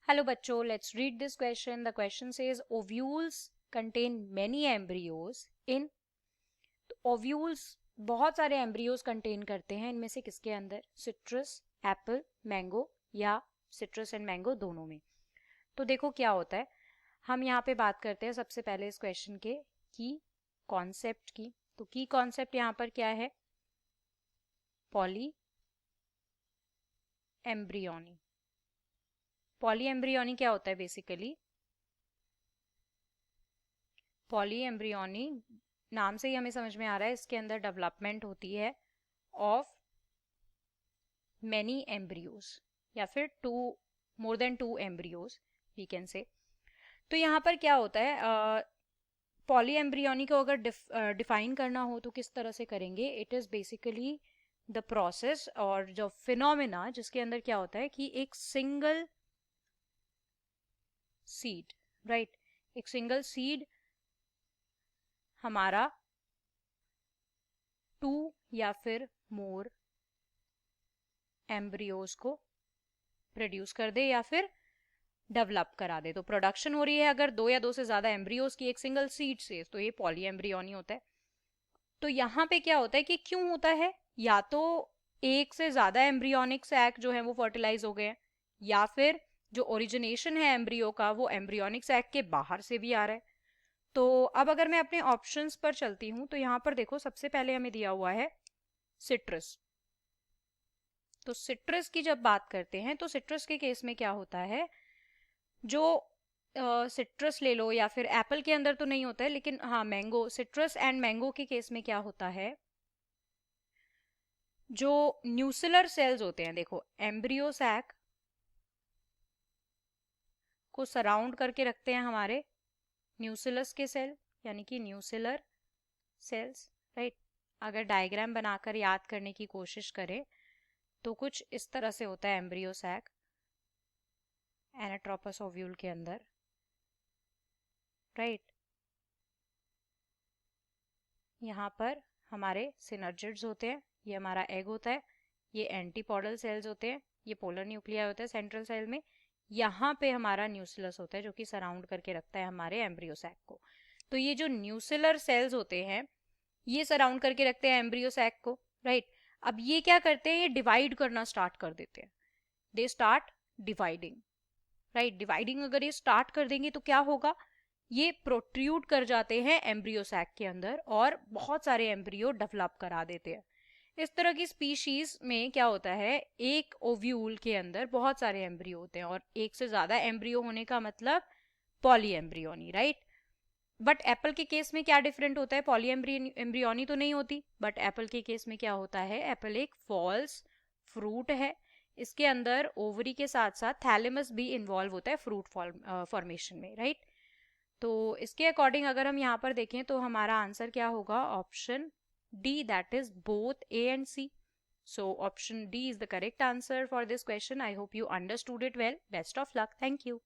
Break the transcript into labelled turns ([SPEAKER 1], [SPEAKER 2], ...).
[SPEAKER 1] Hello बच्चों, let's read this question. The question says ovules contain many embryos in. Ovules बहुत सारे embryos contain करते हैं, इनमें से किसके अंदर? सिट्रस, एप्पल, मैंगो या सिट्रस एंड मैंगो दोनों में। तो देखो क्या होता है, हम यहाँ पे बात करते हैं सबसे पहले इस क्वेश्चन के की कॉन्सेप्ट की। तो की कॉन्सेप्ट यहाँ पर क्या है? Poly embryony. पॉली एम्ब्रियोनी क्या होता है बेसिकली? पॉली एम्ब्रियोनी नाम से ही हमें समझ में आ रहा है, इसके अंदर डेवलपमेंट होती है ऑफ मैनी एम्ब्रियोज या फिर more than two embryos we can say. तो यहाँ पर क्या होता है, पॉली एम्ब्रियोनी को अगर डिफाइन करना हो तो किस तरह से करेंगे? It is basically the process और जो फिनोमिना जिसके अंदर क्या होता है कि एक सिंगल सीड, राइट, एक सिंगल सीड हमारा टू या फिर मोर एम्ब्रियोज को प्रोड्यूस कर दे या फिर डेवलप करा दे। तो प्रोडक्शन हो रही है अगर दो या दो से ज्यादा एम्ब्रियोज की एक सिंगल सीड से, तो ये पॉली एम्ब्रियोनी होता है। तो यहाँ पे क्या होता है कि क्यों होता है? या तो एक से ज्यादा एम्ब्रियोनिक सैक जो है वो फर्टिलाइज हो गए हैं, या फिर जो ओरिजिनेशन है एम्ब्रियो का वो एम्ब्रियोनिक सैक के बाहर से भी आ रहा है। तो अब अगर मैं अपने ऑप्शंस पर चलती हूँ तो यहाँ पर देखो सबसे पहले हमें दिया हुआ है सिट्रस। तो सिट्रस की जब बात करते हैं तो सिट्रस के केस में क्या होता है, जो सिट्रस ले लो या फिर एप्पल के अंदर तो नहीं होता है, लेकिन हाँ मैंगो, सिट्रस एंड मैंगो के केस में क्या होता है, जो न्यूसिलर सेल्स होते हैं, देखो एम्ब्रियो सैक को सराउंड करके रखते हैं हमारे न्यूसिलस के सेल, यानी कि न्यूसिलर सेल्स, राइट। अगर डायग्राम बनाकर याद करने की कोशिश करें तो कुछ इस तरह से होता है एम्ब्रियो सैक एनाट्रोपस ओव्यूल के अंदर, राइट। यहाँ पर हमारे सिनर्जिड्स होते हैं, ये हमारा एग होता है, ये एंटीपोडल सेल्स होते हैं, ये पोलर न्यूक्लिया होता है सेंट्रल सेल में, यहाँ पे हमारा न्यूसिलस होता है जो कि सराउंड करके रखता है हमारे एम्ब्रियो सैक को। तो ये जो न्यूसिलर सेल्स होते हैं ये सराउंड करके रखते हैं एम्ब्रियो सैक को, राइट। अब ये क्या करते हैं, ये डिवाइड करना स्टार्ट कर देते हैं, they start dividing, right. Dividing अगर ये स्टार्ट कर देंगे तो क्या होगा, ये प्रोट्रूड कर जाते हैं एम्ब्रियो सैक के अंदर और बहुत सारे एम्ब्रियो डेवलप करा देते हैं। इस तरह की स्पीशीज में क्या होता है, एक ओव्यूल के अंदर बहुत सारे एम्ब्रियो होते हैं और एक से ज्यादा एम्ब्रियो होने का मतलब poly embryony, right. But Apple के केस में क्या डिफरेंट होता है, पॉली एम्ब्रियोनी तो नहीं होती, बट एप्पल के केस में क्या होता है, एप्पल एक फॉल्स फ्रूट है, इसके अंदर ओवरी के साथ साथ थैलेमस भी इन्वॉल्व होता है फ्रूट फॉर्मेशन में, राइट। तो इसके अकॉर्डिंग अगर हम यहाँ पर देखें तो हमारा आंसर क्या होगा, option D, that is both A and C. So option D is the correct answer for this question. I hope you understood it well. Best of luck. Thank you.